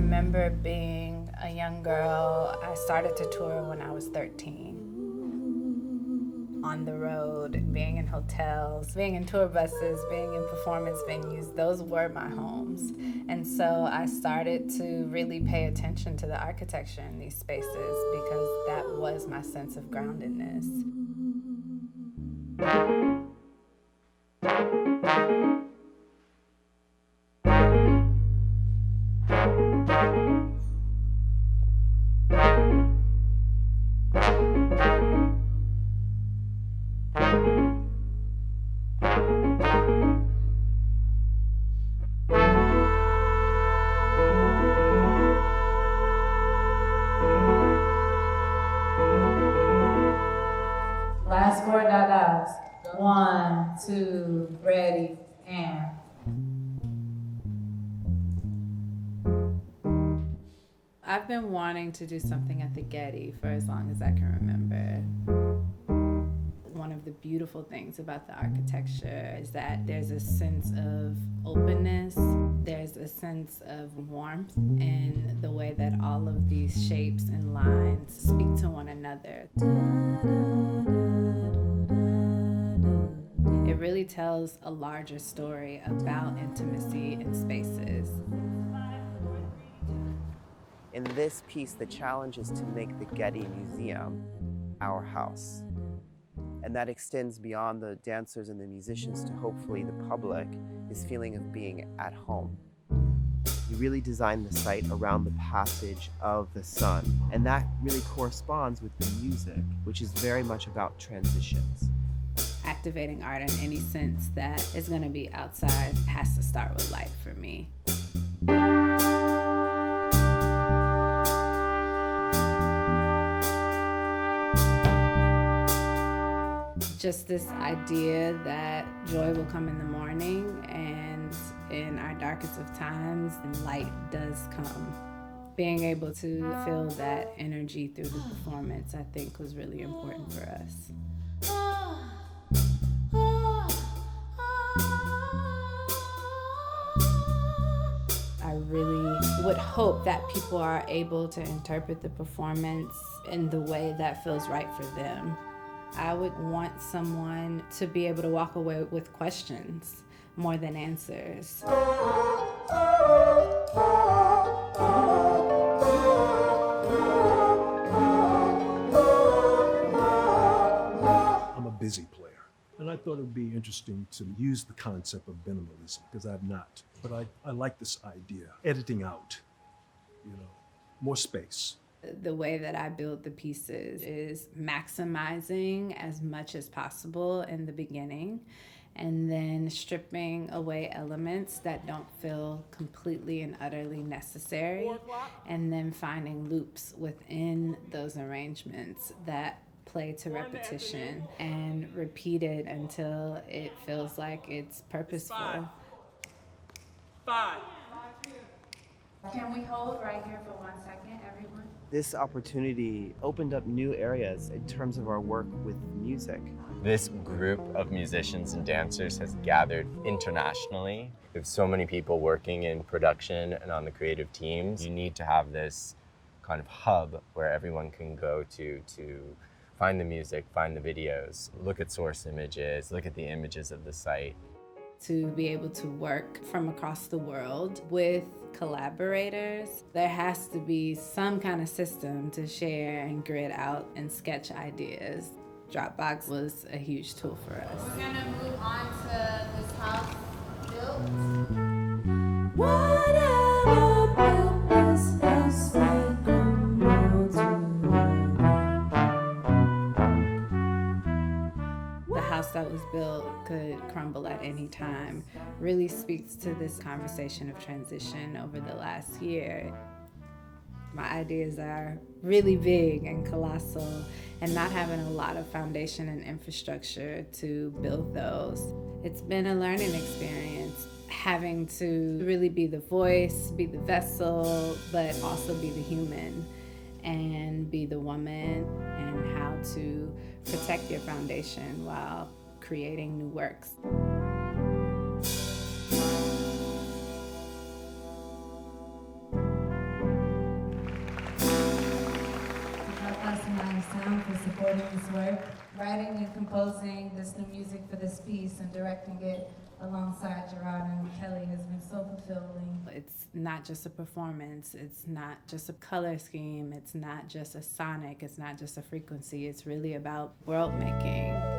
remember being a young girl. I started to tour when I was 13. On the road, being in hotels, being in tour buses, being in performance venues, those were my homes. And so I started to really pay attention to the architecture in these spaces because that was my sense of groundedness. Last four da-das. 1, 2, ready, and. I've been wanting to do something at the Getty for as long as I can remember. One of the beautiful things about the architecture is that there's a sense of openness, there's a sense of warmth in the way that all of these shapes and lines speak to one another. It really tells a larger story about intimacy in spaces. In this piece, the challenge is to make the Getty Museum our house. And that extends beyond the dancers and the musicians to hopefully the public, this feeling of being at home. We really designed the site around the passage of the sun, and that really corresponds with the music, which is very much about transitions. Activating art in any sense that is going to be outside has to start with light for me. Just this idea that joy will come in the morning, and in our darkest of times, light does come. Being able to feel that energy through the performance, I think, was really important for us. I really would hope that people are able to interpret the performance in the way that feels right for them. I would want someone to be able to walk away with questions more than answers. I'm a busy player, and I thought it would be interesting to use the concept of minimalism, because I've not. But I like this idea, editing out, more space. The way that I build the pieces is maximizing as much as possible in the beginning, and then stripping away elements that don't feel completely and utterly necessary, and then finding loops within those arrangements that play to repetition and repeat it until it feels like it's purposeful. 5. Can we hold right here for 1 second, everyone? This opportunity opened up new areas in terms of our work with music. This group of musicians and dancers has gathered internationally. We have so many people working in production and on the creative teams. You need to have this kind of hub where everyone can go to find the music, find the videos, look at source images, look at the images of the site. To be able to work from across the world with collaborators, there has to be some kind of system to share and grid out and sketch ideas. Dropbox was a huge tool for us. We're gonna move on to this house built. Whatever built this house may crumble to. The house that was built could crumble at any time really speaks to this conversation of transition over the last year. My ideas are really big and colossal, and not having a lot of foundation and infrastructure to build those. It's been a learning experience, having to really be the voice, be the vessel, but also be the human and be the woman, and how to protect your foundation while creating new works. supporting this work. Writing and composing this new music for this piece and directing it alongside Gerard and Kelly has been so fulfilling. It's not just a performance, it's not just a color scheme, it's not just a sonic, it's not just a frequency, it's really about world making.